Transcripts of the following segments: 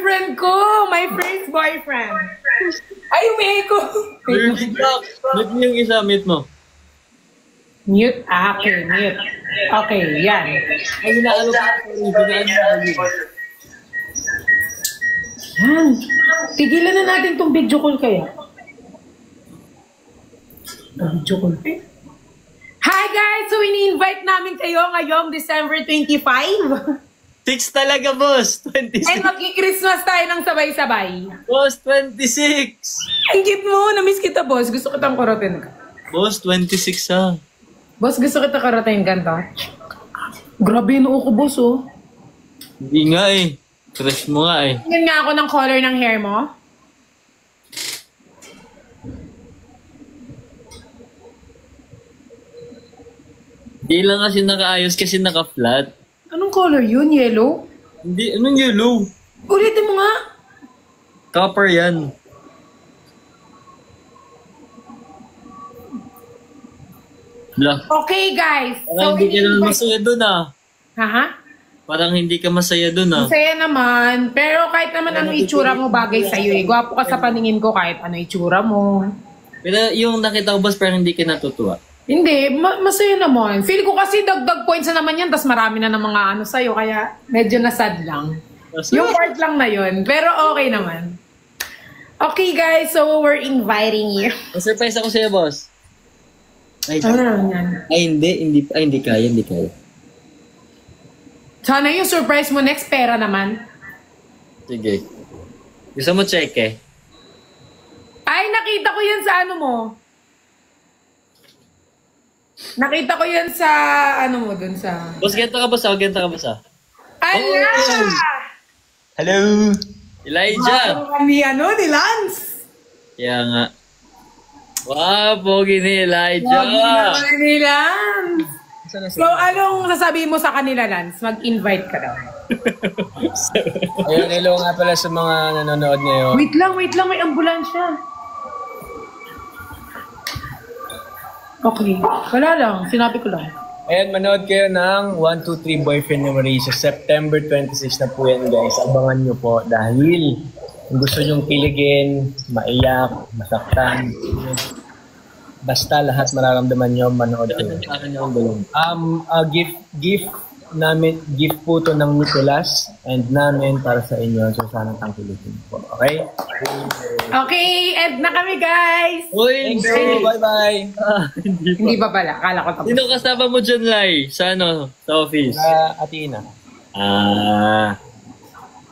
boyfriend ko. My first boyfriend. Ay, may ko. Mute mo yung isa, mute mo. Mute? Ah, okay, mute. Okay, yan. Ay, hinaano pa. Yan. Tigilan na natin tong video call kaya. Video call. Hi guys! So, ini-invite namin kayo ngayong December 25. 6 talaga, boss. 26. And magki-Christmas tayo ng sabay-sabay. Boss, 26. Ang cute mo. Namiss kita, boss. Gusto kitang karatin ka. Boss, 26 ha. Boss, gusto kita karatin ganda. Grabe yung ko, boss, oh. Hindi nga eh. Fresh mo nga eh. Tingnan nga ako ng color ng hair mo. Hindi lang kasi nakaayos kasi naka-flat. Anong color yun? Yellow? Hindi, anong yellow? Ulitin mo nga. Copper yan. Blah. Okay, guys. Parang hindi ka naman masaya dun ah. Ha? Parang hindi ka masaya dun ah. Masaya naman. Pero kahit naman ano itsura mo bagay sa'yo eh. Gwapo ka sa paningin ko kahit ano itsura mo. Pero yung nakita ko, boss, parang hindi ka natutuwa. Hindi, masaya naman. Feel ko kasi dagdag points na naman yan, tas marami na ng mga ano sa'yo, kaya medyo nasad lang. Yung part lang na yun, pero okay naman. Okay guys, so we're inviting you. Surprise ako sa'yo, boss. Ay, Ano naman yan? hindi kaya. Sana yung surprise mo next pera naman. Sige. Gusto mo check eh? Ay, nakita ko yan sa ano mo. Nakita ko yan sa ano mo dun sa... Boss, ganito ka ba sa? Ala! Hello! Elijah! Kami ano, ni Lance. Kaya nga. Wow, pogi ni Elijah! Pogi ni Lance. So, anong sasabihin mo sa kanila, Lance? Mag-invite ka daw. Ayun, hello nga pala sa mga nanonood ngayon. Wait lang, may ambulansya. Okay, wala lang, sinabi ko lang. Ayan, manood kayo ng 1, 2, 3 Boyfriend ni Marie sa September 26 na po yan, guys. Abangan nyo po dahil kung gusto nyong kiligin, maiyak, masaktan, basta lahat mararamdaman nyo, manood kayo. Gift po to ng Nicolas and namin para sa inyo. So sana tangkilikin po. Okay? Okay, end na kami, guys. Uy, Thank you. Bye-bye. Hindi pa pala, kala ko tapos. Sino kasama mo dyan, Lai? Sa ano? Sa office? Atina.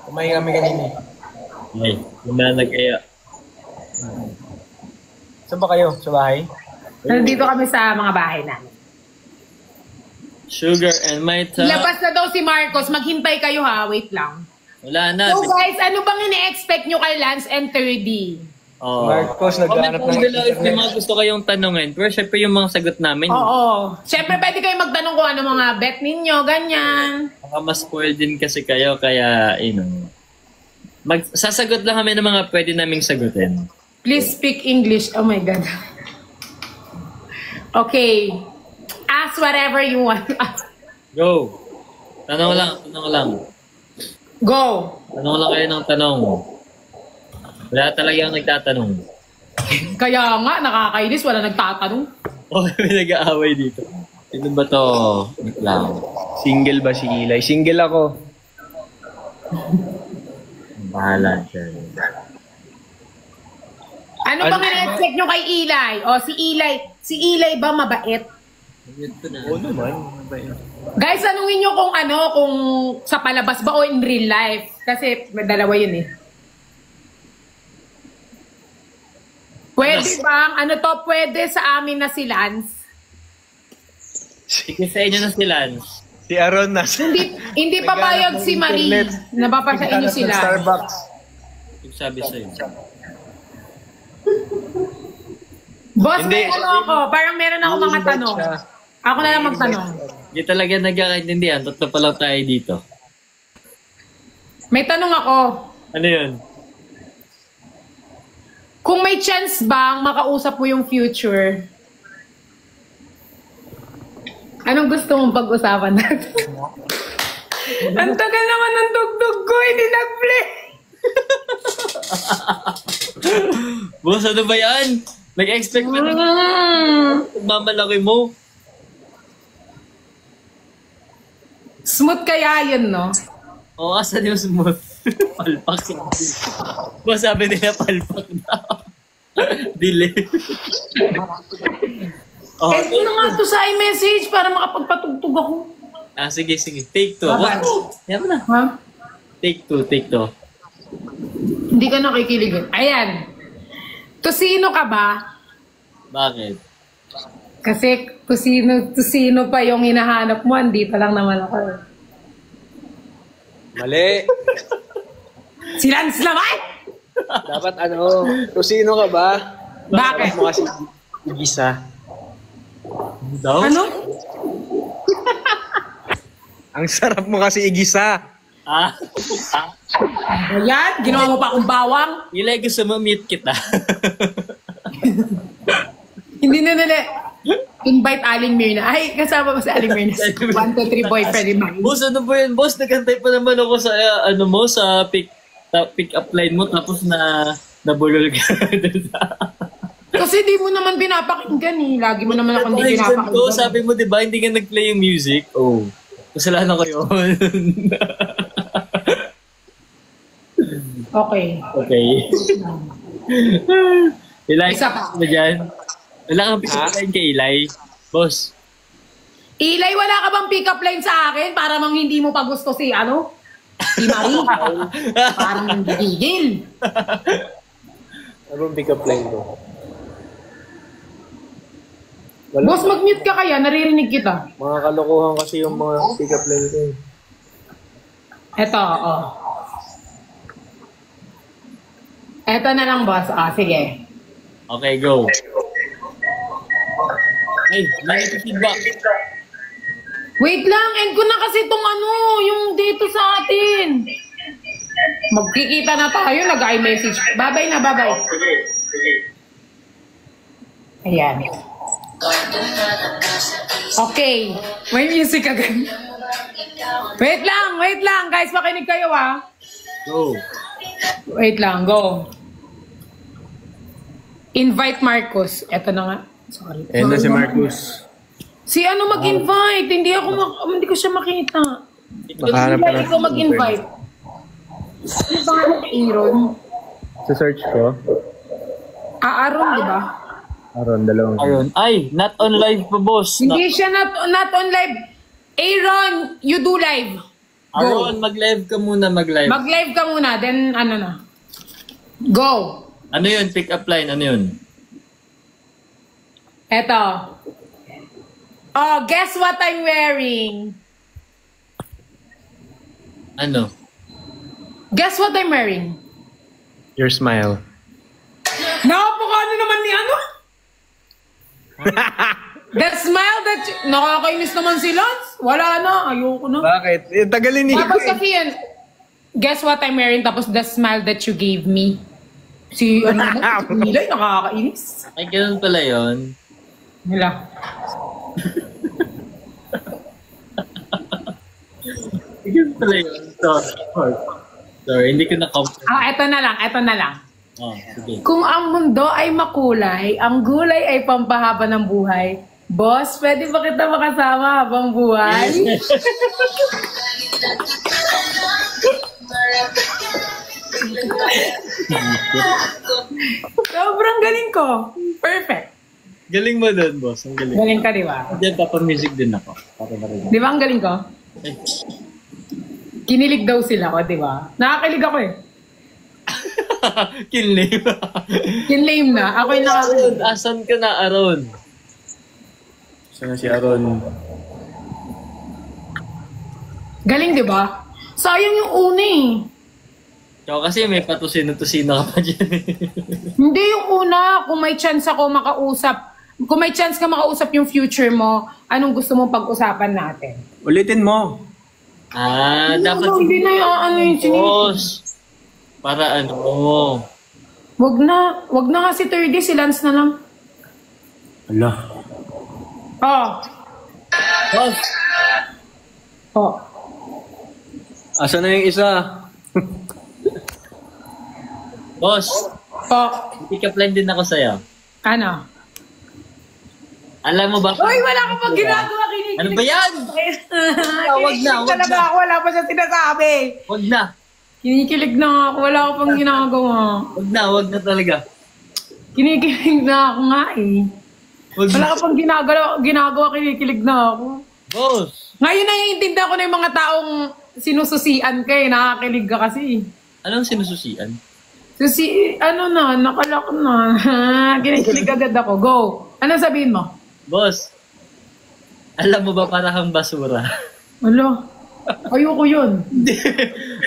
Kumain kami kanina. Ay, hinanag kaya. Saan ba kayo? Sa bahay? Nandito kami sa mga bahay namin. Sugar and my tongue. Labas na daw si Marcos. Maghintay kayo ha. Wait lang. Wala na. So guys, ano bang ini-expect nyo kay Lance and 3D? Oh. Marcos, naghahanap ng if may mga gusto kayong tanungin. Pero syempre yung mga sagot namin. Oo. Siyempre pwede kayo magtanong kung ano mga bet ninyo. Ganyan. Baka mas spoil din kasi kayo. Kaya, sasagot lang kami ng mga pwede naming sagutin. Please speak English. Oh my God. Okay. Ask whatever you want. Go. Tanong lang. Go. Tanong lang kayo ng tanong. Wala talagang nagtatanong. Kaya nga, nakakainis. Wala nagtatanong. Okay, may nag-aaway dito. Sino ba to? Wait lang. Single ba si Eli? Single ako. Bahala siya. Ano bang in-expect nyo kay Eli? O, si Eli ba mabait? Oo naman. Guys, tanungin nyo kung sa palabas ba o in real life. Kasi may dalawa yun eh. Pwede bang, pwede sa amin na si Lance? Sige sa inyo na si Lance. Si Aaron na. Hindi papayag si Marie. Napapasain nyo sila. Starbucks. Yung sabi sa'yo. Boss, may ako. Parang meron ako mga tanong. Ako na lang magtanong. Hindi talaga nagkakaintindihan. Tatlo pa lang tayo dito. May tanong ako. Ano yun? Kung may chance bang makausap mo yung future, anong gusto mong pag-usapan natin? Ang tagal naman ng tugtog ko, hindi nag-play. Boss, ano ba yan? Nag-expect ka na mamalaki mo. Smooth kaya yun, no? Oo, asan yung smooth? Palpak. Boss, sabi nila palpak daw. Dili. Oh, Eh, ano nga to sa iMessage para makapagpatugtog ako? sige. Take 2. Bye-bye. Yan mo na. Ha? Take 2. Hindi ka nakikilig. Ayan. Tosino ka ba? Bakit? Kasi tosino pa yung hinahanap mo, andito lang naman ako. Mali. Si Lance naman! Dapat tusino ka ba? Bakit? Mo kasi igisa. Daw? Ano? Ang sarap mo kasi igisa. Ayan, ginawa mo pa akong bawang. Ilay, gusto mo mute kita. Hindi na nila. Invite Aling Mirna. Ay, kasama ba si Aling Mirna? 1, 2, 3 boyfriend ni Mami. Boss, ano ba yun? Boss, nagantay pa naman ako sa, sa pick up line mo, tapos nabulol ka. Kasi di mo naman pinapakinggan eh. Lagi mo naman ako hindi pinapakinggan. Sabi mo, di ba, hindi ka nag-play yung music? Oh. Kasalanan ko yun. Okay. Ilay, Isa pa. ba dyan? Wala kang pick up line kay Ilay. Boss. Ilay, wala ka bang pick-up line sa akin para mang hindi mo pa gusto si Si Marie. Parang nanggigil. Ano pick up line ko? Boss, mag-mute ka kaya. Naririnig kita. Mga kalokohan kasi yung mga pick up line ko. Eto, Eto na lang, boss. Sige. Okay, go. Ay, feedback. Wait lang, end ko na kasi itong yung dito sa atin. Magkikita na tayo, nag-i-message. Bye-bye na, bye-bye. Ayan. Okay, may music agad. Wait lang, guys, makinig kayo Go. Wait lang, go. Invite Marcos. Eto na nga. Sorry. Na si Marcos. Si mag-invite? Hindi ko siya makita. Makahanap ka Ikaw mag-invite. Ano ba nga Aaron? Sa search ko. Aaron, di ba? Aron, dalawang. Ayun. Ay, not on live pa, boss. Hindi siya not on live. Aaron, you do live. Go. Aaron, mag-live ka muna, mag-live. Mag-live ka muna, then na. Go. Ano yun? Pick up line, ano yun? Eto. Oh, guess what I'm wearing? Ano? Guess what I'm wearing? Your smile. Napakano naman ni The smile that nakakainis naman si Lance. Wala na, ayoko na. Bakit? Tagalin niyo. Tapos kasi yan, guess what I'm wearing? Tapos the smile that you gave me. Si Milay, nakakainis. Ay, ganun pala yun. Nila. Ganun pala yun. Sorry, hindi ko na-count. Eto na lang. Oh, sige. Kung ang mundo ay makulay, ang gulay ay pampahaba ng buhay. Boss, pwede ba kita makasama habang buhay? Sobrang galing ko. Perfect. Galing mo doon, boss. Ang galing. Galing ka, di ba? Diyan, papa-music din ako. Di ba ang galing ko? Ay. Kinilig daw sila ko, di ba? Nakakilig ako eh. Kinlame. Kinlame na. Ako yung nakakilig. Asan ka na, Aaron? Saan na si Aaron? Galing, di ba? Sayang yung una eh. Ikaw kasi may patusino-tusino ka pa dyan. Hindi yung una. Kung may chance ako makausap, kung may chance ka makausap yung future mo, anong gusto mong pag-usapan natin? Ulitin mo. Dapat Hindi na yung boss. Para Wag na nga si 30, si Lance na lang. Ala. Boss. Asa na yung isa? Boss. Po. Pick up line din ako sa'yo. Ano? Alam mo ba? Uy, wala ka pang ginagawa, kinikilig. Ano ba yan? Wag na, wag talaga na. ako, wala pa siya sinasabi. Wag na. Kinikilig na ako, wala ka pang ginagawa. Wag na talaga. Kinikilig na ako nga eh. Wala ka pang ginagawa, kinikilig na ako. Boss! Ngayon naiintindihan ko na yung mga taong sinususian ka eh, nakakilig ka kasi. Anong sinususian? Nakalak na. Kinikilig agad ako. Go. Ano sabihin mo? Boss, alam mo ba para kang basura? Alo, ayoko yun.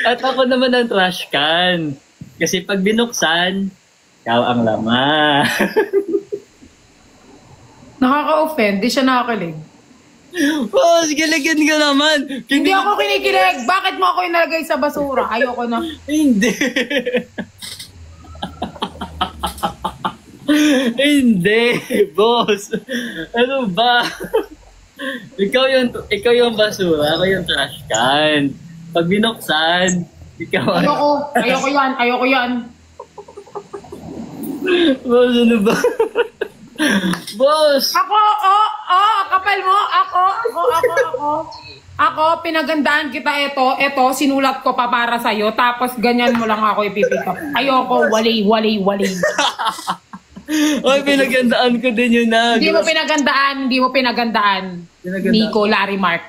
At ako naman ang trash can. Kasi pag binuksan, ikaw ang laman. Nakaka-offend, di siya nakakilig. Boss, kiligin ka naman. Hindi ako kinikilig. Bakit mo ako inalagay sa basura? Ayoko na. Hindi. Hindi, boss. Ano ba? ikaw yung basura, ako yung trash can. Pag binuksan, ikaw Ayoko yan. Boss, ano ba? Boss! Kapal mo. Ako, pinagandaan kita ito, sinulat ko pa para sa'yo, tapos ganyan mo lang ako ipipick up. Ayoko, wali. Oy, pinagandaan ko din yun na. Hindi mo pinagandaan. Nico, Larry, Mark.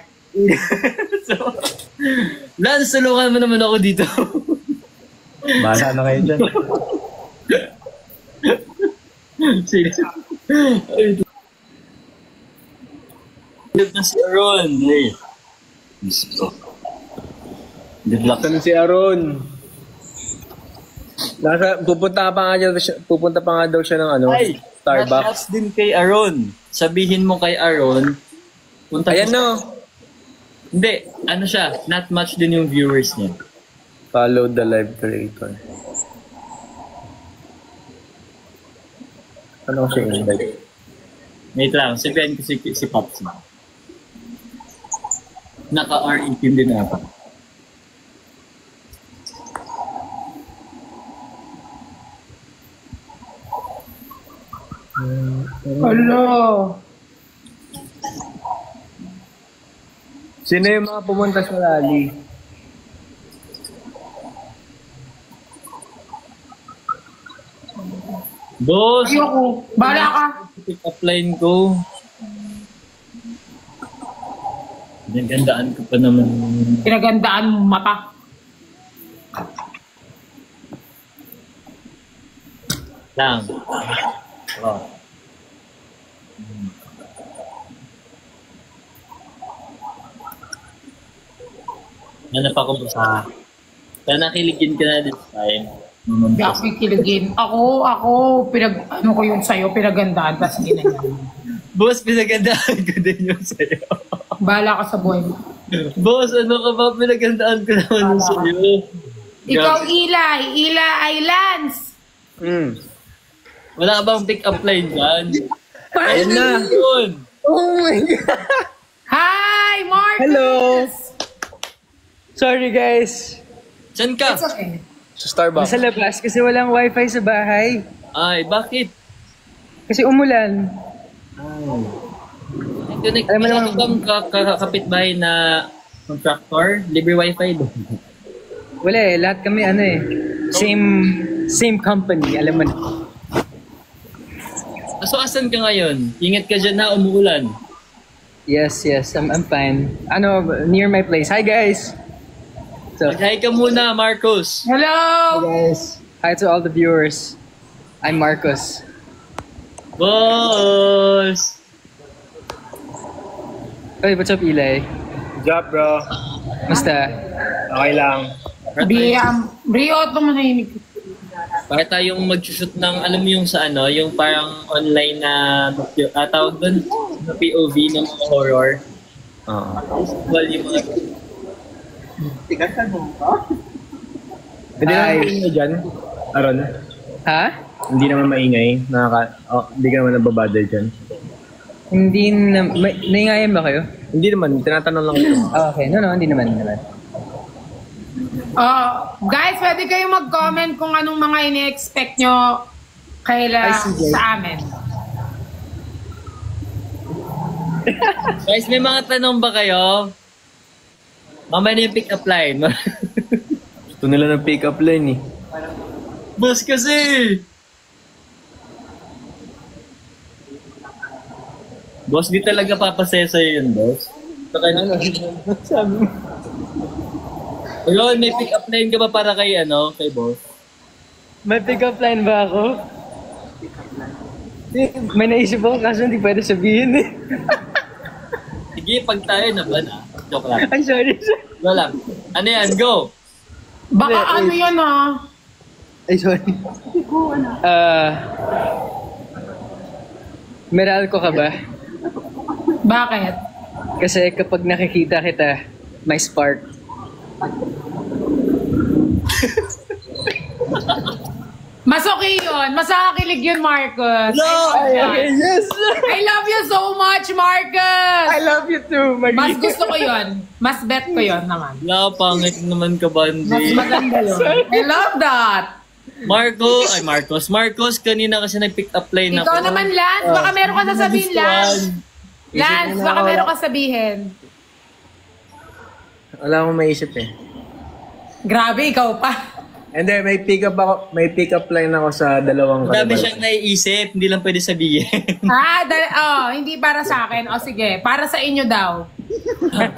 So, Lance, tulungan mo naman ako dito. Basa na kayo dyan. Sige. Na si Aaron. Hey. Gusto. Good luck. Saan si Aaron? Pupunta pa nga daw siya ng Ay, Starbucks. din kay Aaron. Sabihin mo kay Aaron. Ayan no. Hindi, ano siya, not much din yung viewers niya. Follow the live creator. Ano siya invite? Wait lang, sabihin ko si Pops. Naka-R18 din ako. Hello. Sino yung mga pumunta sa rally? Boss! Ayoko. Bala ka. Pick up line ko. Pinagandaan ko pa naman. Pinagandaan mo mata. Lang. Oh. Hanap ako sa... Sana kiligin ka na this time. Hindi ako kikiligin. Ako, ano ko yung sa'yo, pinagandaan, tapos ginanyan. Boss, pinagandaan ko din yung sa'yo. Bala ka sa buhay mo. Boss, ano ka ba? Pinagandaan ko naman yung sa'yo. Ikaw, Ila ay Lance. Wala ka bang pick up line dyan? Ayun na. Yun. Oh my God. Hi, Marcus! Hello. Sorry guys. Saan ka? It's okay. Sa Starbucks. Nasa labas kasi walang wifi sa bahay. Ay, bakit? Kasi umulan. Alam mo naman bang kapitbahay na contractor? Libre wifi doon. Wala eh, lahat kami ano eh. Same company, alam mo na. So, asan ka ngayon? Ingat ka dyan na umuulan. Yes, I'm fine. Near my place. Hi guys! So, Hi ka muna, Marcos. Hello! guys. Hi to all the viewers. I'm Marcos. Boss! Hey, what's up Eli? Good job bro. Basta? Okay lang. Brio, tumahimik. Para tayong mag-shoot ng, alam mo yung sa ano, yung parang online na, tawag doon, na POV ng mga horror. Oo. Well, yung mga... Hindi naman maingay dyan, Aaron. Ha? Hindi naman maingay. Hindi ka naman nababother dyan. Hindi na... Naingayan ba kayo? Hindi naman, tinatanong lang ito. Oh, okay. No, hindi naman. Guys, pwede kayong mag-comment kung anong mga ini-expect nyo sa amin. Guys, may mga tanong ba kayo? Mamaya na yung pick-up line. Gusto nila ng pick-up line eh. Boss kasi! Boss, di talaga papasaya sa'yo yun, boss. Sabi mo. Ayun, may pick-up line ka ba para kay boss? May pick-up line ba ako? May naisip ako kaso hindi pwede sabihin eh. Sige, pag tayo na ba na? Joke lang. Ay, sorry. Go lang. Ano yan? Go! Baka ano yan Ay, sorry. Meral ko ka ba? Bakit? Kasi kapag nakikita kita, may spark. Mas okay yun. Mas nakakilig yun, Marcus. No! Yes! I love you so much, Marcus! I love you too, Marie. Mas gusto ko yun. Mas bet ko yun naman. Wala, pangit naman ka, Bandi. Mas maganda yun. I love that. Marcos, kanina kasi nag-pick up line ako. Ikaw naman, Lance. Baka meron ka sasabihin, Lance. Lance, baka meron ka sabihin. Wala akong maisip eh. Grabe, ikaw pa. Hindi, may pick-up line ako sa dalawang Dami siyang naiisip, hindi lang pwede sabihin. Hindi para sa akin. Sige, para sa inyo daw.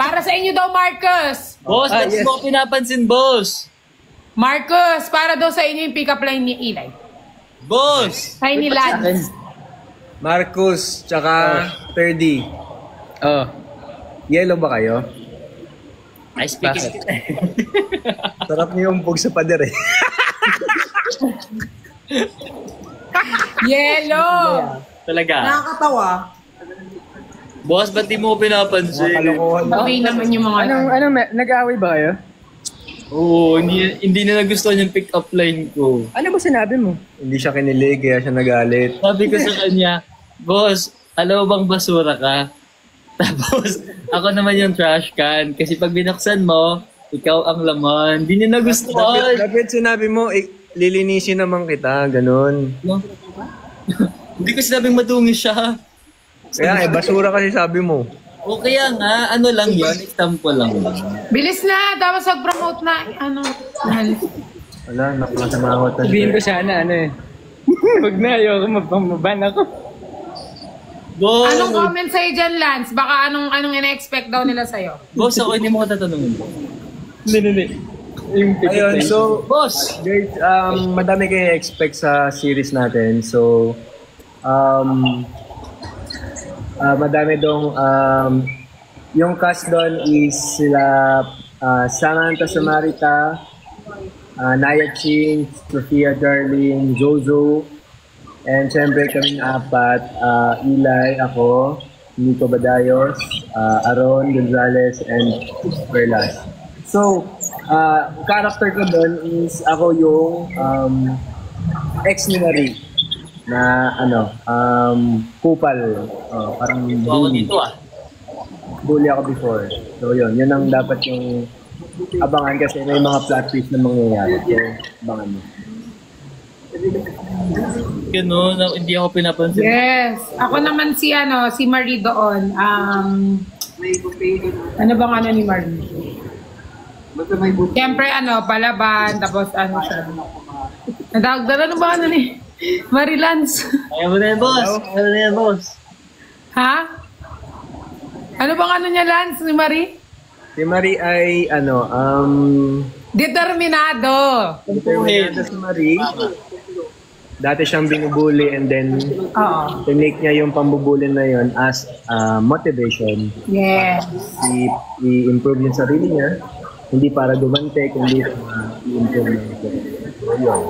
Para sa inyo daw, Marcus. Boss, that's mo pinapansin, boss. Marcus, para daw sa inyo yung pick-up line ni Eli. Boss! Ay, ni Lance. Marcus, tsaka 30. Yellow ba kayo? I speak it. Sarap niyo yung pug sa pader eh. Yellow. Talaga. Nakakatawa. Boss, ba't di mo pinapansin? Okay naman yung mga... Nag-aaway ba kayo? Oo, hindi na nagustuhan yung pick-up line ko. Ano ba sinabi mo? Hindi siya kinilig, kaya siya nagalit. Sabi ko sa kanya, boss, alam mo bang basura ka? Tapos, ako naman yung trash can. Kasi pag binuksan mo, ikaw ang laman. Hindi niya nagustuhan. Dapat sinabi mo, lilinisin naman kita, ganun. No? Hindi ko sinabing madungis siya. Kaya basura kasi sabi mo. O kaya nga, ano lang yun, example lang. Bilis na, tapos mag-promote na, Wala, nakasama ako. Sabihin ko sana, Huwag na, ayoko, maban ako. Boss! Anong comment sa'yo dyan, Lance? Baka anong ina-expect daw nila sa'yo? Boss, ako hindi mo ko tatanungin. Hindi. Ayun, so, Boss! guys, madami kayo expect sa series natin. So, madami dong, yung cast doon is sila Samantha Samarita, Naya Ching, Sofia Darling, Jojo, and syempre kaming apat, Eli, ako, Nico Badayos, Aaron Gonzalez, and Perlas. So, character ko doon is ako yung ex ni Marie na kupal, parang bully. Bully ako before. So yun ang dapat yung abangan kasi may mga plot twist na mangyayari. So, abangan mo. Gano'n, hindi ako pinapansin. Yes. Ako naman si Marie doon. Ano bang ni Marie? Siyempre palaban, tapos siya. Nadagdagan ba ni Marie Lance? Ayaw mo na yan, boss. Ha? Ano bang niya, Lance, ni Marie? Si Marie ay Determinado. Determinado si Marie. Dati siyang binubuli and then tinake niya yung pambubuli na yun as motivation. Yes. I-improve yung sarili niya. Hindi para dumante, kundi i-improve niya. So, yun.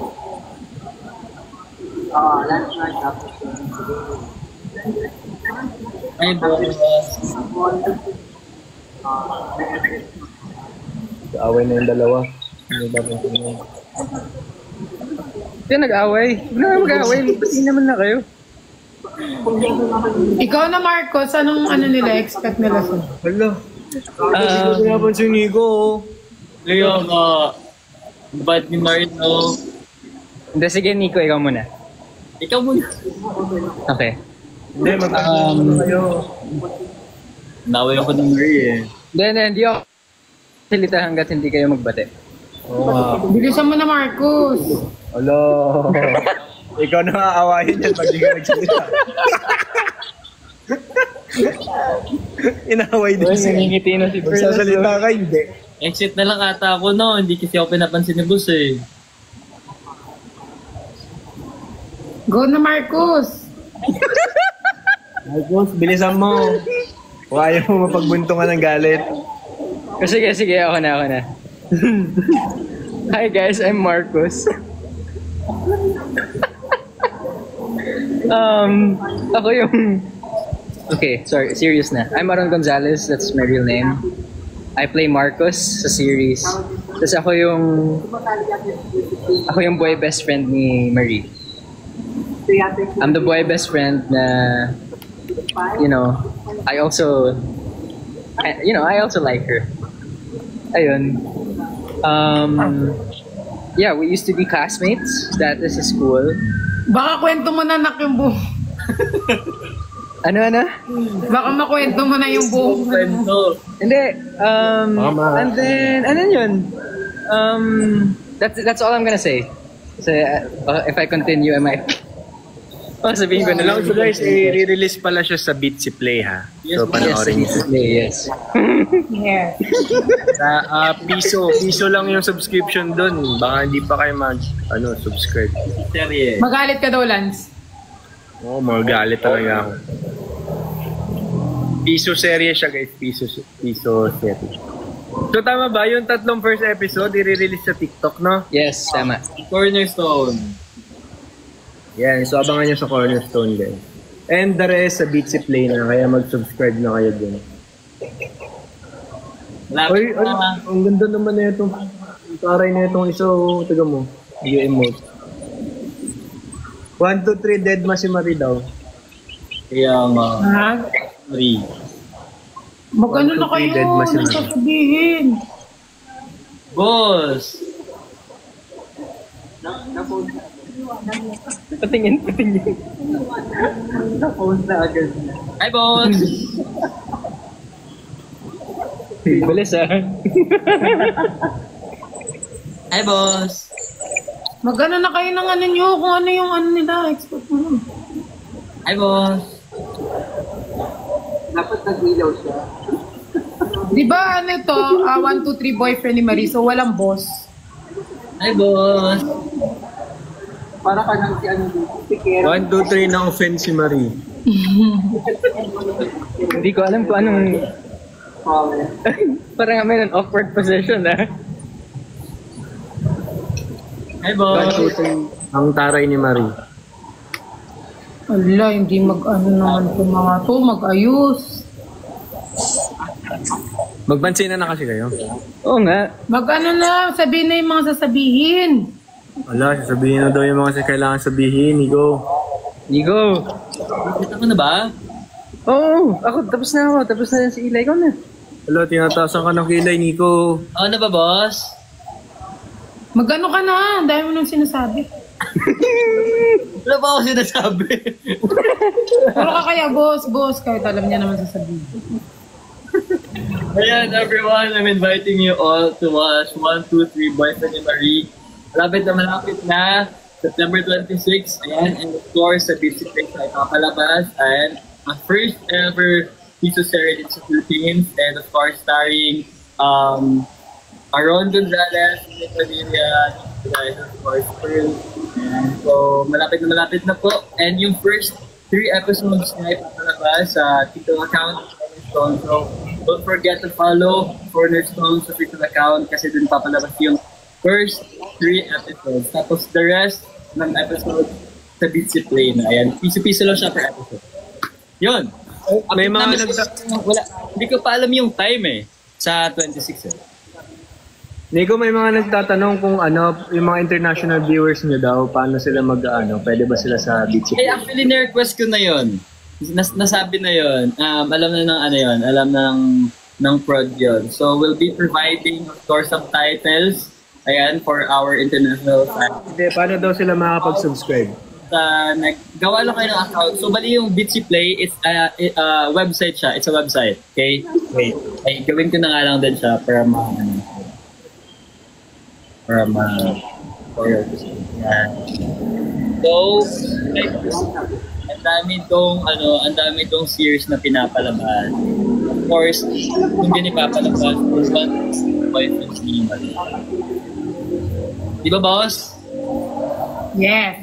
Ay, boss. Away na yung dalawa. Hindi dapat yun. Kaya nag-away. Huwag na mag-away. Pati naman na kayo. Ikaw na, Marcos, anong nila expect nila sa'yo? Hala. Hindi ko pinapansin Nico. Kaya nga, But ni Marino, Hindi, sige, Nico, ikaw muna. ikaw muna. Okay. Hindi, kayo. Naway ako ng Marie eh. Hindi ako salita hanggat hindi kayo magbate. Bilisan mo na, Marcos. Hello. Ikaw na aawahin yan pag di ka nagsalita. Inaway din siya. Nangingiti na si Bert. Magsasalita ka, hindi. Exit na lang ata ako no, hindi kasi ako pinapansin ni boss eh. Go na, Marcos. Marcos, bilisan mo. Kung ayaw mo mapagbuntungan ng galit. Sige, ako na. Hi guys, I'm Marcos. Ako yung... Okay, sorry, serious na. I'm Aaron Gonzalez, that's my real name. I play Marcos sa series. Tapos ako yung boy best friend ni Marie. I'm the boy best friend na, I also like her. Ayun. Yeah, we used to be classmates. That is a school. Baka kwento mo na, nak, yung buong. Ano? Baka makwento mo na yung buong. Kwento. Hindi. And then, ano yun? That's all I'm gonna say. So, if I continue, I might... sabihin ko na lang. So guys, i-release pala siya sa Bitsy Play ha. So panoorin niyo. Yes. Yeah. Piso lang yung subscription doon. Baka hindi pa kayo subscribe. Serye. Magalit ka daw, Lance. Oo, magalit talaga ako. Piso serye siya guys. Piso serye. So tama ba? Yung tatlong first episode, i-release sa TikTok, no? Yes, tama. Cornerstone. Yan, so abangan nyo sa Cornerstone guys. And the rest sa Bitsy Play na, kaya mag-subscribe na kayo dun. Ay, ang ganda naman na itong taray na itong isa, taga mo. U-emote. 1, 2, 3, dead ma si Marie daw. Kaya Ha? Marie. Magano na 1, 2, 3, kayo? dead ma si Anong Marie. sasabihin? Boss! Patingin. Na-phone na agad. Hi, boss! Bilis Hi, boss! Magano na kayo ng ano nyo, kung ano yung ano nila, expert mo. Hi, boss! Dapat nag-ilaw siya. Di ba ano ito, 1, 2, 3 boyfriend ni Marie, so walang boss. Hi, boss! Para ka nang si ano dito. 1, 2, 3 na offense si Marie. Hindi ko alam kung anong... Parang may awkward position Hi, boss! 1, 2, 3 ang taray ni Marie. Ala, hindi mag-ano naman po mga to, mag-ayos. Magpansinan na kasi kayo. Oo nga. Mag-ano na, sabihin na yung mga sasabihin. Wala, sasabihin na daw yung mga kailangan sabihin. Nico. Nakita ko na ba? Oo, tapos na si Eli. Ikaw na. Wala, tinataasan ka ng kilay, Nico. Oo na ba, boss? Mag-ano ka na, dahil mo nang sinasabi. Wala ba ako sinasabi? Pero ka kaya, boss, kahit alam niya naman sasabihin. Ayan, everyone, I'm inviting you all to watch 1, 2, 3 Boyfriend ni Marie. Malapit na, September 26. Ayan, and of course, sa Bitsy Play sa ipapalabas. And a first ever piso series sa Philippines. And of course, starring Aaron Gonzalez, Nick Padilla, guys, of course, Pearl. And so, malapit na po. And yung first 3 episodes na ipapalabas sa TikTok account, Cornerstone. So, don't forget to follow Cornerstone sa TikTok account kasi dun papalabas yung first 3 episodes. Tapos the rest ng episode sa Bitsy Play na. Ayan, piso-piso lang siya per episode. Yun. May mga Hindi ko pa alam yung time sa 26 Nico, may mga nagtatanong kung yung mga international viewers niyo daw, paano sila pwede ba sila sa Bitsy Play? Actually, na-request ko na yun. Nasabi na yun. Alam na ng yun. Alam na ng prod yun. So, we'll be providing, of course, subtitles Ayan, for our international fans. Hindi, paano daw sila makakapag-subscribe? Gawa lang kayo ng account. So, bali yung Bitsy Play, it's a website siya. It's a website. Okay? Wait. Ay, gawin ko na nga lang din siya para Yan. So, ang dami tong series na pinapalabas. Of course, kung hindi papalabas, this one is boyfriend's email. Di ba, boss? Yes.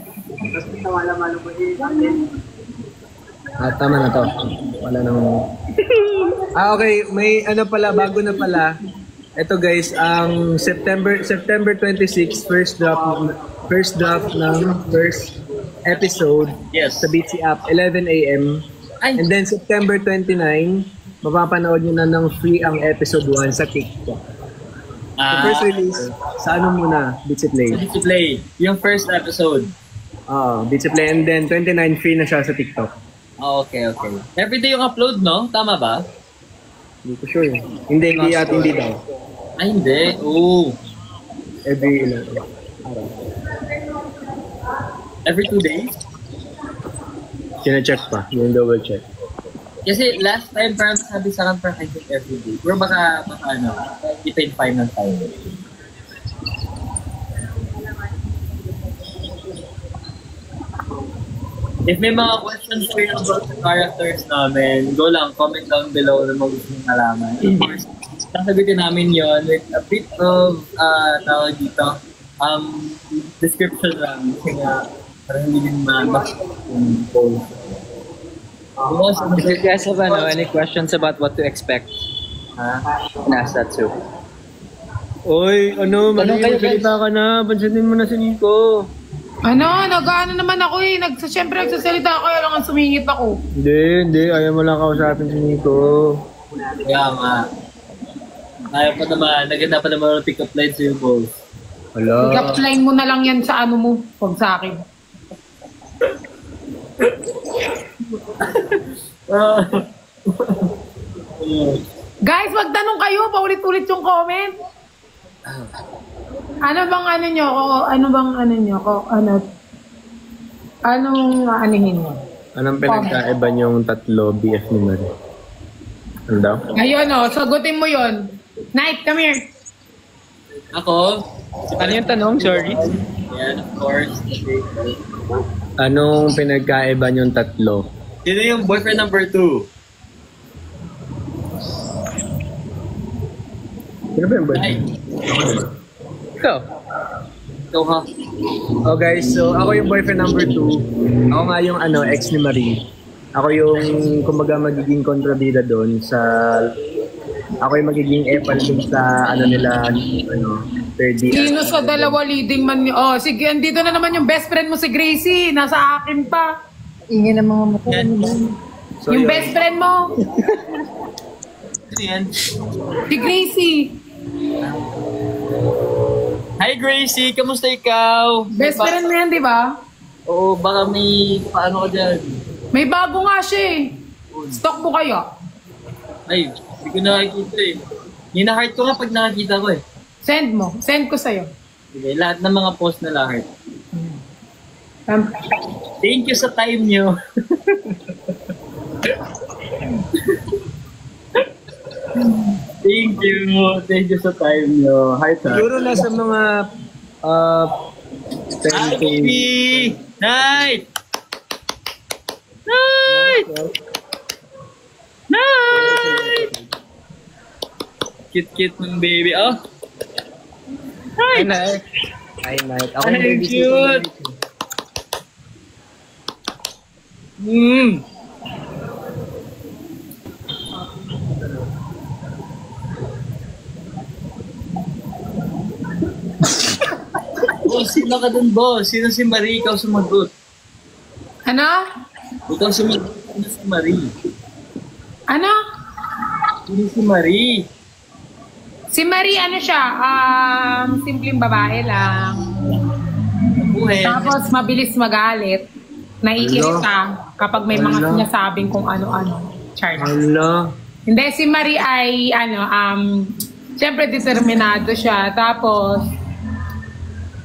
Tama na to. Wala nang... okay. May ano pala, bago na pala. Ito guys, ang September 26, first draft ng first episode Yes. sa BC app, 11 a.m. And then September 29, mapapanood nyo na ng free ang episode 1 sa TikTok. The first release, sa ano muna? Bitsy Play. Sa Bitsy Play. Yung first episode. Bitsy Play. And then 29, free na siya sa TikTok. Okay. Everyday yung upload, no? Tama ba? Hindi ko sure. Hindi daw. Ay, hindi. Oo. Every 2 days? Sina-check pa. Yung double check. Kasi last time parang sabi sa akin parang I think every day. Pero baka depend fine ng time. If may mga questions kayo about the characters namin, go lang, comment down below na mag-gusto nyo malaman. Of course, sasagutin namin yon with a bit of, tawag dito, description lang. Kasi nga, parang hindi din yung poll. If you guys have any questions about what to expect, you can ask that too. Oy, magsalita ka na. Pansinin mo na si Nico. Nag-ano naman ako eh. Siyempre nagsasalita ako, kaya lang ang sumingit ako. Hindi. Ayaw mo lang kausapin si Nico. Kaya nga. Ayaw pa naman. Naganda pa naman ng pick-up line sa'yo, boss. Hala. Pick-up line mo na lang yan sa ano mo. Huwag sa akin. Guys, magtanong kayo. Paulit-ulit yung comment. Anong anihin nyo? Anong pinagkaiba niyong tatlo BF ni Marie? Ano daw? Ayun sagutin mo yon. Night, come here. Ako? Ano yung tanong? Sorry. Yan, of course. Anong pinagkaiba niyong tatlo? Sino yung boyfriend number 2? Sino ba yung boyfriend? Ikaw. Ikaw ha? Oh guys, so ako yung boyfriend number 2. Ako nga yung ex ni Marie. Ako yung kumbaga magiging kontrabida doon sa... Ako yung magiging epal dun sa third year. Sino sa dalawa leading man? Sige, andito na naman yung best friend mo si Gracie. Nasa akin pa. Ingin ng mga mata mo. So, yung best friend mo. Sino yan? Si Gracie. Hi Gracie, kamusta ikaw? Best friend mo yan, di ba? Oo, baka may paano ka dyan? May bago nga siya eh. Stock mo kaya? Ay, hindi ko nakikita eh. Hina-heart ko nga pag nakakita ko eh. Send mo. Send ko sa'yo. Okay, lahat ng mga post na heart. Thank you sa time nyo. Thank you sa time nyo. Hi, sir. siguro nasa mga... Hi, baby! Night! Night! Night! Cute ng baby. Oh! Hi! Night. Hi, Night. Ako Hi, yung baby cute! Boss, sino ka dun, boss? Sino si Marie? Ikaw sumagot. Ano? Ikaw sumagot. Sino si Marie? Ano? Sino si Marie? Si Marie, siya? Simpleng babae lang. Buhay. Tapos, mabilis magalit. Naiirita kapag may mga sinasabing kung ano-ano. Charles. Hala. Hindi, si Marie ay, siyempre determinado siya. Tapos,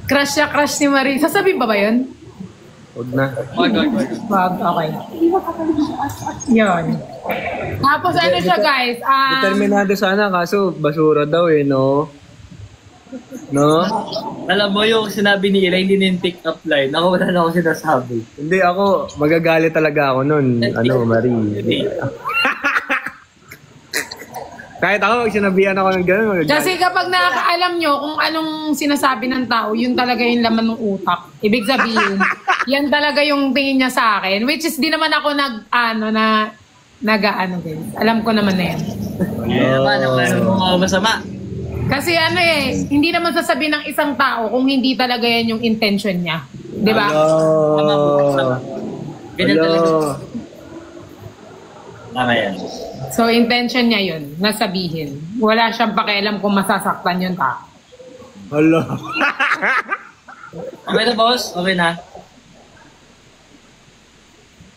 Crush siya, crush ni Marie. Sasabihin pa ba yun? Huwag na. Wag. Wag, okay. Yun. Tapos ano siya guys? Determinado sana, kaso basura daw eh, no? No? Alam mo yung sinabi ni Ila, hindi na yung pick up line. Ako wala na ako sinasabi. Hindi ako, magagalit talaga ako nun. Marie. Kahit ako, sinabihan ako ng gano'n. Magagalit. Kasi kapag nakakaalam nyo kung anong sinasabi ng tao, yun talaga yung laman ng utak. Ibig sabihin, yan talaga yung tingin niya sa akin. Which is, di naman ako guys. Alam ko naman na yan. Ano masama? Kasi hindi naman sasabihin ng isang tao kung hindi talaga yan yung intention niya. Di ba? Ganyan talaga. Tama yan. So, intention niya yun, nasabihin. Wala siyang pakialam kung masasaktan yung tao. Hala. Okay na, boss? Okay na?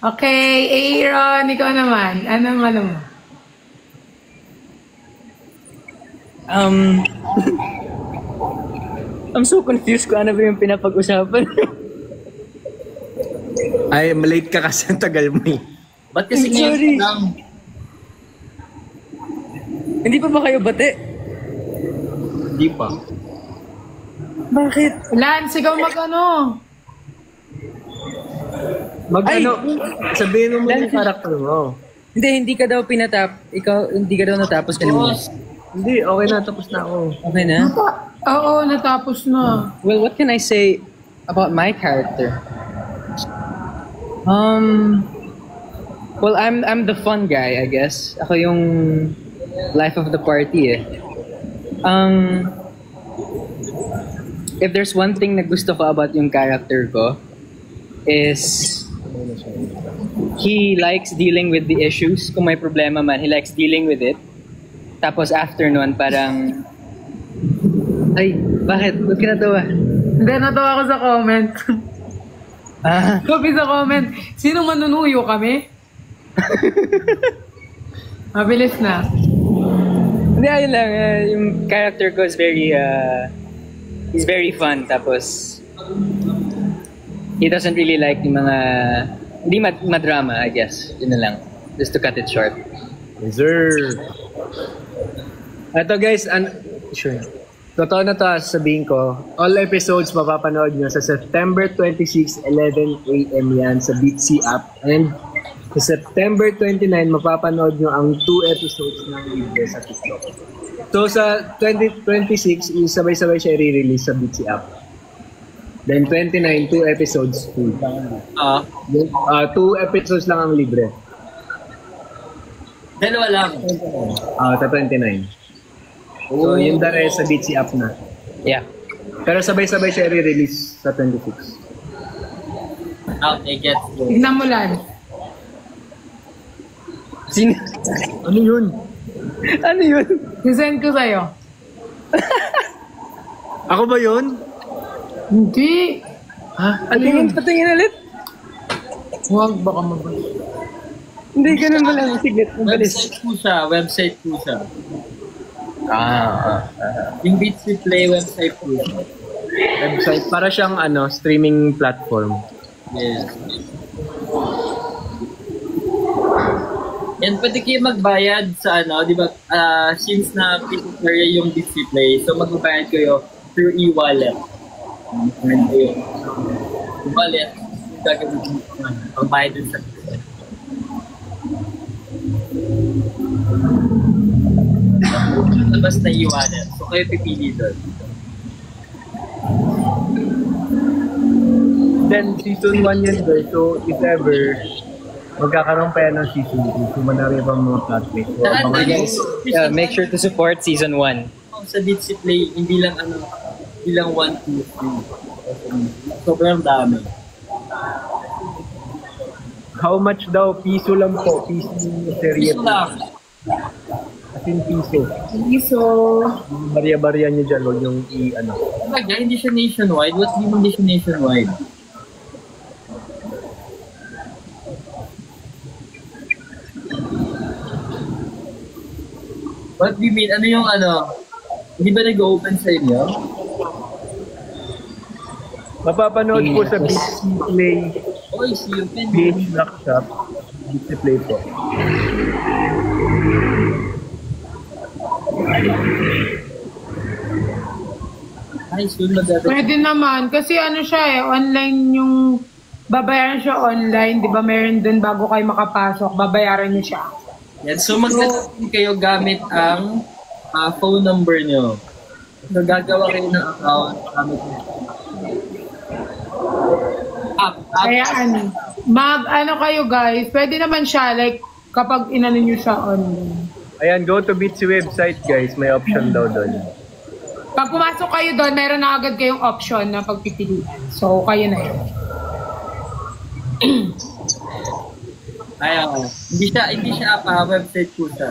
Okay, Aaron, ikaw naman. Anong ano mo? I'm so confused kung ano ba yung pinapag-usapan. Ay, malate ka kasi ang tagal mo eh. Ba't kasi Sorry. ngayon lang? Hindi pa ba kayo bate? Hindi pa. Bakit? Lance, ikaw mag-ano? Sabihin mo muna yung character mo. Hindi ka daw ikaw, hindi ka daw natapos kanina. Boss, Hindi, okay na, tapos na ako. Okay na? Oo, natapos na. Well, what can I say about my character? Well, I'm the fun guy, I guess. Ako yung life of the party eh. If there's one thing na gusto ko about yung character ko is he likes dealing with the issues. Kung may problema man, he likes dealing with it. Tapos after nun, parang ay, bakit? Ba't ka natawa? Hindi, natawa ako sa comment. Sabi sa comment, sino manunuyo kami? Mabilis na. Hindi, ayun lang. Yung character ko is he's very fun. Tapos, he doesn't really like yung mga, hindi madrama, I guess. Yun na lang. Just to cut it short. Yes, sir. Ito guys, sure. Totoo na to, sabihin ko. All episodes mapapanood nyo sa September 26, 11 a.m. yan sa Beatsy app. And sa September 29, mapapanood nyo ang 2 episodes ng libre sa TikTok. So sa 2026, sabay-sabay siya i-release sa Beatsy app. Then 29, 2 episodes free. 2 episodes lang ang libre. Dalawa lang. Sa 29. So yung the rest sa Beatsy app na. Yeah. Pero sabay-sabay siya i-release sa 26. Okay, get go. Tignan mo lang. Sino? Ano yun? Ano yun? Sisend ko sa'yo. Ako ba yun? Hindi. Ha? Ano yun? Patingin ulit. Huwag, baka mabalik. Hindi, ganun ba lang. Sige, mabalis. Website po siya. Yung Beatsy Play website po siya. Website. Para siyang streaming platform. Yes. Yan, pwede kayo magbayad sa di ba, since na area yung Beatsy Play, so magbabayad kayo through e-wallet. E-wallet, gagawin pagbayad dun sa basta e-wallet. So kayo pipili doon. Then, season 1 yan guys. So, if ever, magkakaroon pa yan ng season 2. So, manari pa mga platforms. So, mga guys, Make sure to support season 1. Sa Beatsy Play, hindi lang 1, 2, 3. Sobrang dami. how much daw? Piso lang po. Piso serye Piso po. lang. As in piso. Piso. Barya-barya nyo dyan. Huwag yung Talaga, hindi siya nationwide. What do you mean hindi siya nationwide? What do you mean? Ano yung Hindi ba nag-open sa inyo? Mapapanood po sa Beach Play. Oy, see you then. Beach Lock Shop. Beach Play po. Ay, soon magdadagdag. Pwede naman. Kasi ano siya online yung babayaran siya online. Di ba meron dun bago kayo makapasok, babayaran niyo siya. Yan. So, magdadagdag kayo gamit ang phone number nyo. So, gagawa kayo ng account gamit nyo. Kaya ano kayo guys, pwede naman siya like kapag inano niyo siya online. Ayan, go to Beach website guys. May option daw doon. Pag pumasok kayo doon, meron na agad kayong option na pagpipilian. So, kayo na yun. Ayaw. Hindi siya website po siya.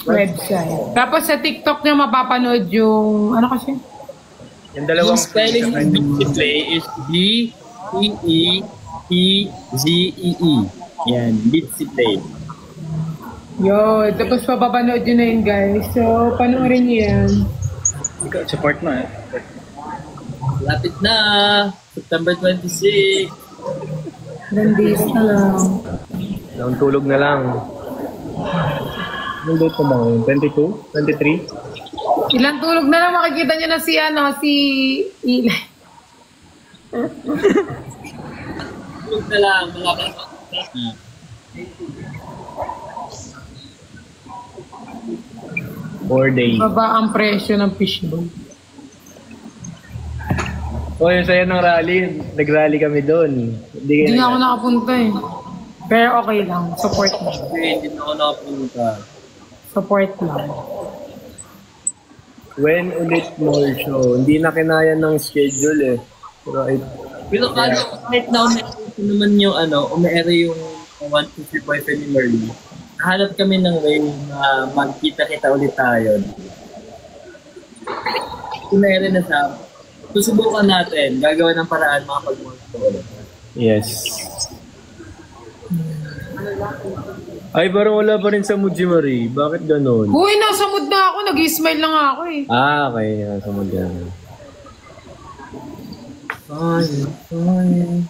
Website. Tapos sa TikTok niya mapapanood yung, ano kasi? Yung dalawang Yung spelling ng Beach Play is B-E-E-T-Z-E-E. Yan, Beach Play. Yo, tapos papapanood yun na yun guys. So, panoorin niyo yan. Support mo eh. Lapit na! September 26. Gandis na lang. Ang tulog na lang. Anong date ko ba ngayon? 22? 23? Ilang tulog na lang makikita niyo na si Eli. Tulog na lang, mga Four days. Baba ang presyo ng fishbowl. O, yung sayo ng rally. Nag-rally kami doon. Hindi nga ako nakapunta eh. Pero okay lang. Support lang. hindi na ako nakapunta. Support lang. When ulit more show? Hindi na kinaya ng schedule eh. Pero Pero kahit na ume-ere naman yung ume-ere yung 1, 2, 3 boyfriend ni Merly. Nahanap kami ng way na magkita-kita ulit tayo. Ume-ere na siya. Susubukan natin. Gagawa ng paraan makapag-monster ulit. yes. Ay, parang wala pa rin sa Muji Marie. Bakit ganun? Uy, nasa mood na ako. Nag-smile lang ako eh. Okay. Nasa Muji Marie. Fine.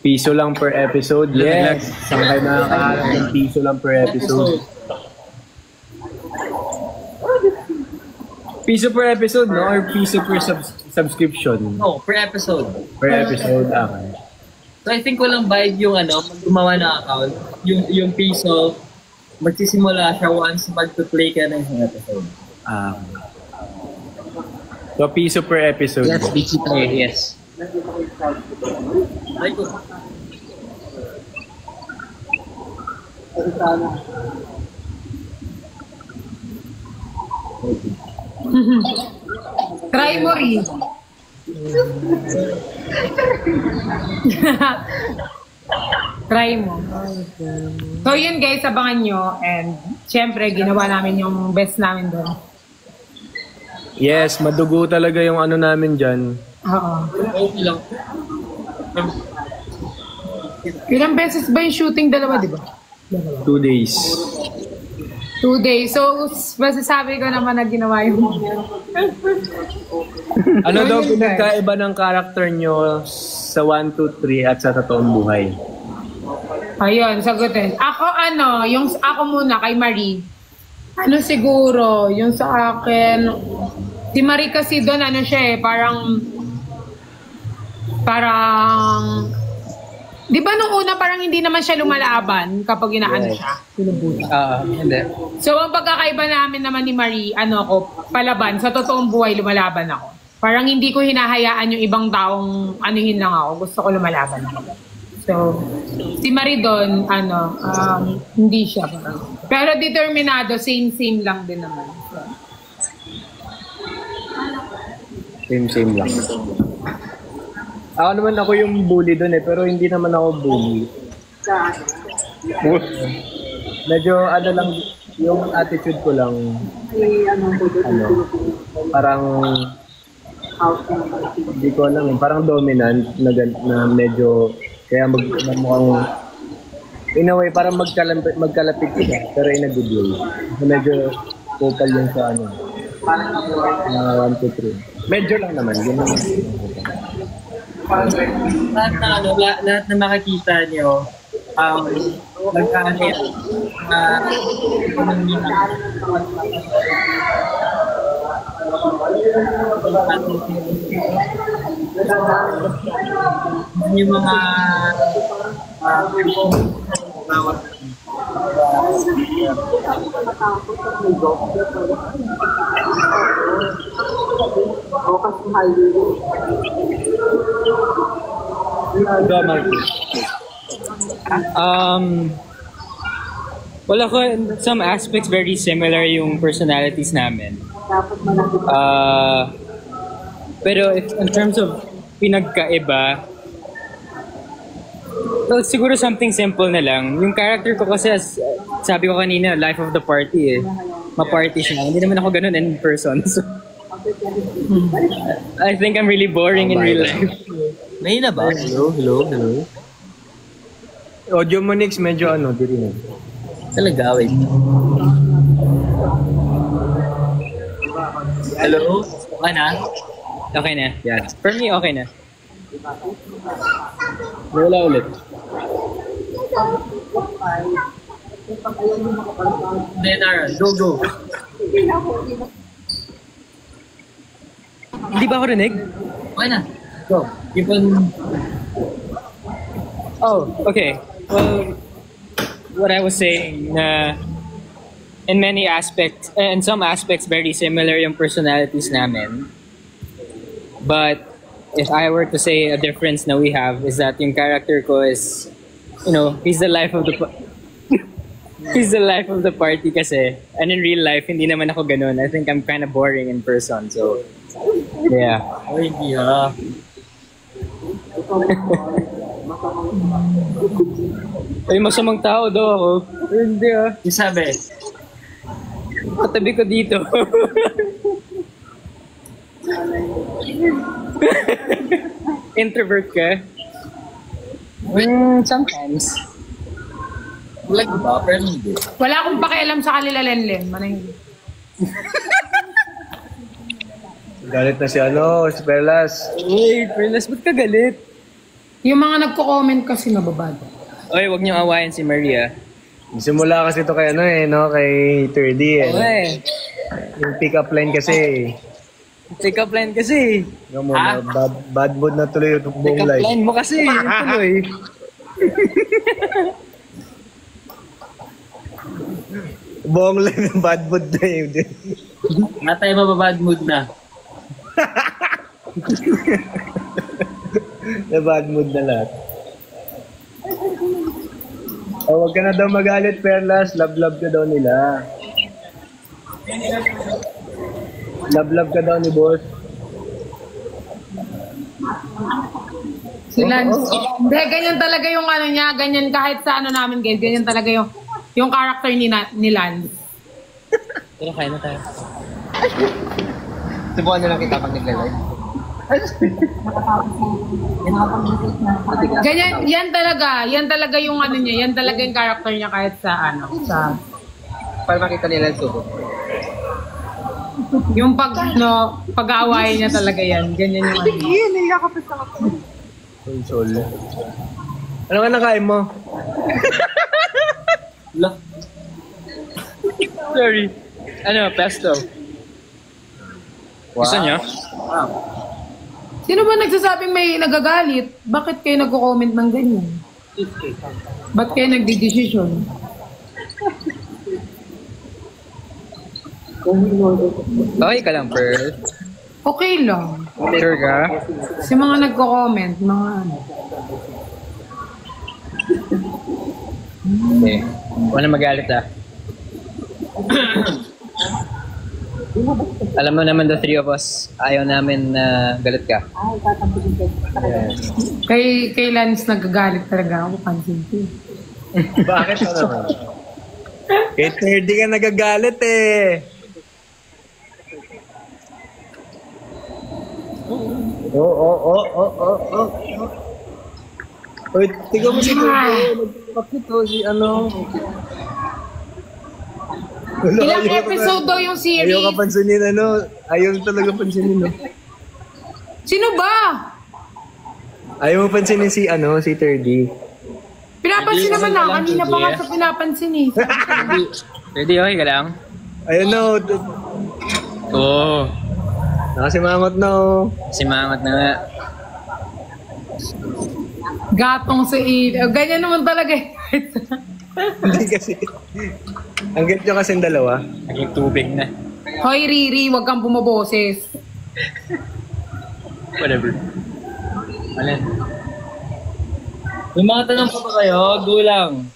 Piso lang per episode. Yes. Saan kayo nakakaharap ng piso lang per episode? Piso per episode, no? Or piso per subscription? No, per episode. Per episode, okay. So I think walang bayad yung pag gumawa ng account, yung piso, magsisimula siya once mag-play ka ng isang episode. So, piso per episode. Yes, BC tayo, yes. Ay ko. Try mo rin. Try mo. So yun guys, abangan nyo. And syempre, ginawa namin yung best namin doon. Yes, madugo talaga yung ano namin dyan. Oo. Okay lang. Ilang beses ba yung shooting? Dalawa, di ba? 2 days. 2 days. So, masasabi ko naman na ginawa yung... Ano daw pinagkaiba ng character nyo sa 1, 2, 3 at sa totoong buhay? Ayun, sagutin. Ako yung ako muna kay Marie. Ano siguro, yung sa akin, si Marie kasi doon, siya parang, di ba nung una parang hindi naman siya lumalaban kapag inaano siya, sinubutan. Hindi. So, ang pagkakaiba namin naman ni Marie, ako, palaban, sa totoong buhay, lumalaban ako. Parang hindi ko hinahayaan yung ibang taong anuhin lang ako. Gusto ko lumalaban ako. So, si Marie doon, hindi siya. Pero determinado, same lang din naman. So, Same lang. Ako naman ako yung bully doon pero hindi naman ako bully. Medyo lang, yung attitude ko lang, parang, hindi ko alam, parang dominant na medyo, kaya mukhang, in a way, parang magkalapit ka, pero in a good way. Medyo vocal yung sa 1, 2, 3. Medyo lang naman, yun naman. lahat na lahat na makikita niyo, nagkaano yan, yung mga Well, ako, in some aspects, very similar yung personalities namin. Pero if, in terms of pinagkaiba, well, siguro something simple na lang. Yung character ko kasi, as sabi ko kanina, life of the party eh. Ma-party siya. Hindi naman ako ganun in person. So, I think I'm really boring in real life. May na ba? Hello. Audio mo, Nix, medyo diri na. talaga, wait. Hello? Okay na? Okay na, yeah. For me, okay na. Wala ulit. Then, Aaron, go. Hindi ba ako rinig? Okay na. Go. Keep on. Oh, okay. Well, what I was saying, in many aspects, in some aspects, very similar yung personalities namin. But if I were to say a difference na we have is that yung character ko is, he's the life of the he's the life of the party kasi. And in real life, hindi naman ako ganun. I think I'm kind of boring in person. So, yeah. Oh, hindi ha. Ay, masamang tao daw ako. Hindi ah. Yung sabi, katabi ko dito. Introvert ka? Sometimes. like ba? Pero hindi. Wala akong pakialam sa kanila, Lenlen. Manahimik. Galit na si si Perlas. Uy, Perlas, ba't ka galit? Yung mga nagko-comment kasi nababado. Oy, wag niyo awayan si Maria. Simula kasi ito kay kay 30 eh. Okay. Yung pick-up line kasi. Pick up line kasi. Yung muna, bad mood na tuloy yung buong Pick up life. line mo kasi. Yung tuloy. Buong life yung bad mood na yun. Nga tayo mababad mood na. Na bad mood na lahat. Huwag ka na daw magalit, Perlas. Love ka daw nila. Love ka daw ni boss. Si Lance. Hindi, ganyan talaga yung niya. Ganyan kahit sa namin, guys. Ganyan talaga yung character ni Lance. Pero kaya na tayo. Subukan na lang kita pag naglalay. Ganyan, yan talaga yung niya. Yan talaga yung character niya kahit sa sa... Para makita nila yung subo. Yung pag-aaway niya talaga yan. Ganyan yung Console. Ano nga nakain mo? Sorry. Pesto. Wow. Gusto niyo? Sino ba nagsasabing may nagagalit? Bakit kayo nagko-comment ng ganyan? Ba't kayo nagdi-decision? Okay ka lang, Pearl. Okay lang. Sure ka? Kasi mga nagko-comment, mga Okay. Huwag na magalit Alam mo naman the three of us, ayaw namin na galit ka. Yes. Kay Lance nagagalit talaga ako, pansin ko. Bakit naman? Kay 30 ka nagagalit eh. Oh. Uy, tignan mo si Kuya. Nagpapakit si Ilang episode daw yung series? Ayaw ka pansinin Ayaw talaga pansinin Sino ba? Ayaw mo pansinin si, si 3D. Pinapansin Hindi, naman okay na. lang, Kanina pa sige. nga sa pinapansin eh. Ready, okay ka lang? Ayun na, Oo. nakasimangot na. Simangot na nga. Gatong sa ilo. Ganyan naman talaga eh. Hindi kasi. Ang get nyo kasing dalawa. Naging tubig na. Hoy Riri, wag kang bumaboses. Whatever. Alin? May mga tanong pa ba kayo? Go lang.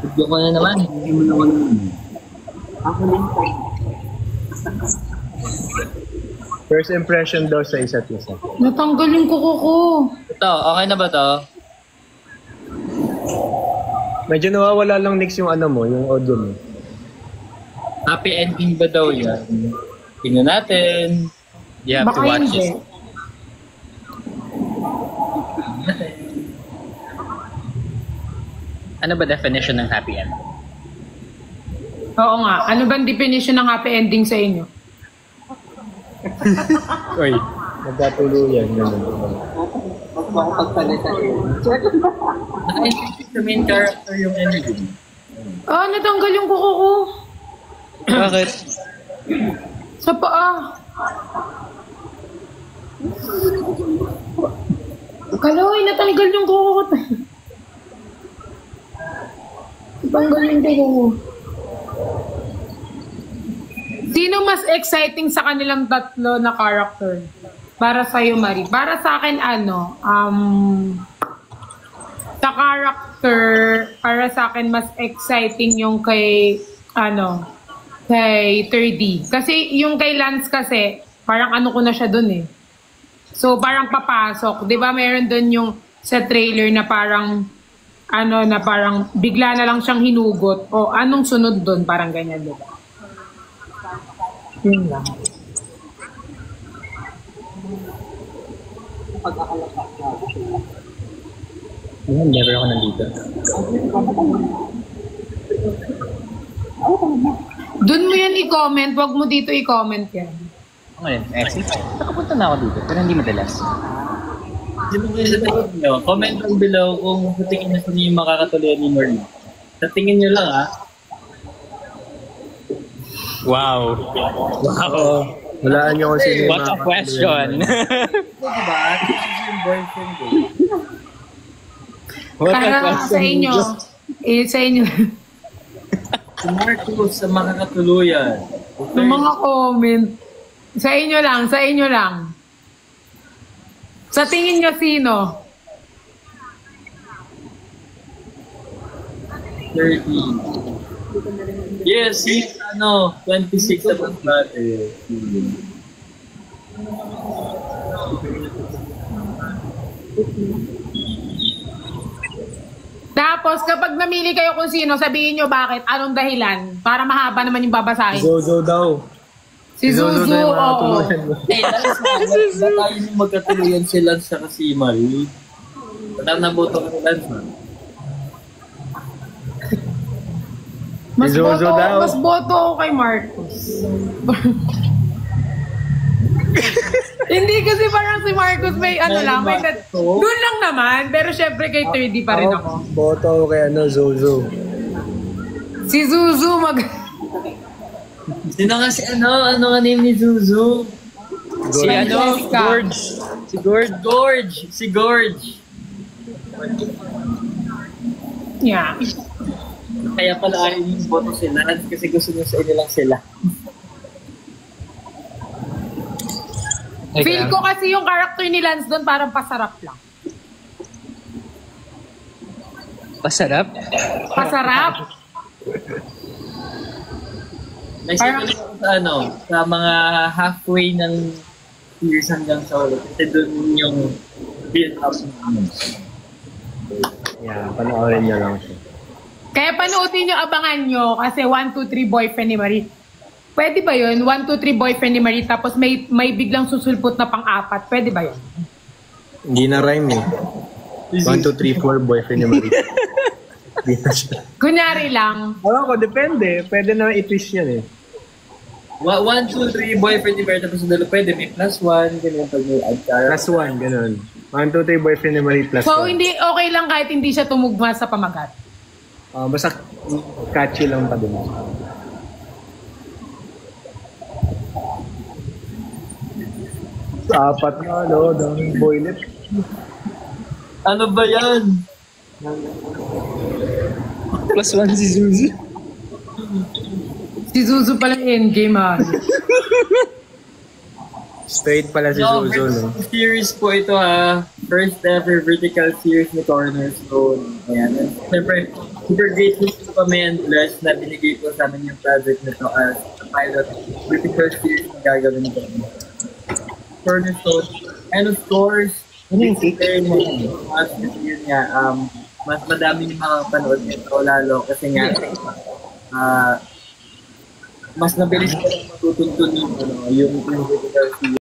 Video ko na naman. Hindi mo naman. First impression daw sa isa't isa. Natanggal yung kuko ko. Ito, okay na ba to? Medyo nawawala lang Nix yung mo, yung audio mo. Happy ending ba daw yan? Tingnan natin. You have to Baka watch hindi. it. Ano ba definition ng happy end? Oo nga. Ano bang definition ng happy ending sa inyo? Oy. Nagkatuluyan. Naka-interesting sa main character yung ending. Ah, natanggal yung kuko ko. Bakit? Sa paa. Kaloy, natanggal yung kuko ko. Natanggal yung kuko ko. Sino mas exciting sa kanilang tatlo na character? Para sa'yo, Marie. Para sa akin, sa character, para sa akin, mas exciting yung kay, kay 3D. Kasi yung kay Lance kasi, parang ko na siya dun eh. So, parang papasok. Di ba meron dun yung sa trailer na parang, na parang bigla na lang siyang hinugot. O anong sunod dun? Parang ganyan, di ba? Yun lang. Never ako nandito. Doon mo yan i-comment. Wag mo dito i-comment yan. Okay, excellent. Nakapunta na ako dito, pero hindi madalas. Hindi mo kayo sa tagot nyo. Comment down below kung sa tingin nyo sino yung makakatuloy ni Norm. Sa tingin nyo lang Wow. Wow. Walaan nyo kung sino yung What a question. Diba? This is yung boyfriend ko. What a Para question. sa inyo. Sa inyo. Si Marcos sa makakatuluyan. Yung mga comment. Sa inyo lang. Sa inyo lang. Sa tingin nyo sino? 30. Yes, si 26 na pag-brother. Tapos, kapag namili kayo kung sino, sabihin nyo bakit, anong dahilan, para mahaba naman yung babasahin. Zozo daw. Si Zuzu, daw yung oo. makakatuluyan mo. Hey, Lance, ba't tayo yung magkatuluyan si Lance sa si Marie? Ba't naboto ka ni Lance, ha? Mas Si Zozo boto, daw. mas boto ako kay Marcos. Hindi kasi parang si Marcos may lang, may doon lang naman, pero syempre kay 3D pa rin ako. Boto ako kay Zozo. Si Zuzu Sino nga si ano nga name ni Zuzu? Si Jessica. Gorge. Si Gorge. Si Gorge. Yeah. Kaya pala ayaw yung boto si Lance kasi gusto niya sa inyo lang sila. Feel ko kasi yung character ni Lance doon parang pasarap lang. Pasarap? Pasarap? May sino sa sa mga halfway ng years hanggang sa ulit. Kasi doon yung build up. Yeah, panoorin nyo lang siya. Kaya panoodin nyo, abangan nyo kasi 1, 2, 3 boyfriend ni Marie. Pwede ba yun? 1, 2, 3 boyfriend ni Marie tapos may biglang susulpot na pang-apat. Pwede ba yun? Hindi na rhyme eh. 1, 2, 3, 4, boyfriend ni Marie. Hindi na siya. Kunyari lang. Alam ko, depende. Pwede na i-twist yan eh. 1, 2, 3, boyfriend ni Berta pa sa dalo. Pwede, may +1, ganyan pag may add ka. +1, ganun. 1, 2, 3, boyfriend ni Marie +1. So, hindi okay lang kahit hindi siya tumugma sa pamagat. Basta catchy lang pa din. Apat na, no? Daming boylet. Ano ba yan? +1 si Zuzu. Si Zuzu pala endgame ha. Straight pala si Zuzu, no? Series po ito ha. First ever vertical series ni Cornerstone. Ayan. And siyempre, super grateful po kami and blessed na binigay po sa amin yung project nito as a pilot vertical series na gagawin nito. Cornerstone. And of course, yun nga, mas madami yung makakapanood nito lalo kasi nga mas nabilis ko lang matutuntun yung vertical series.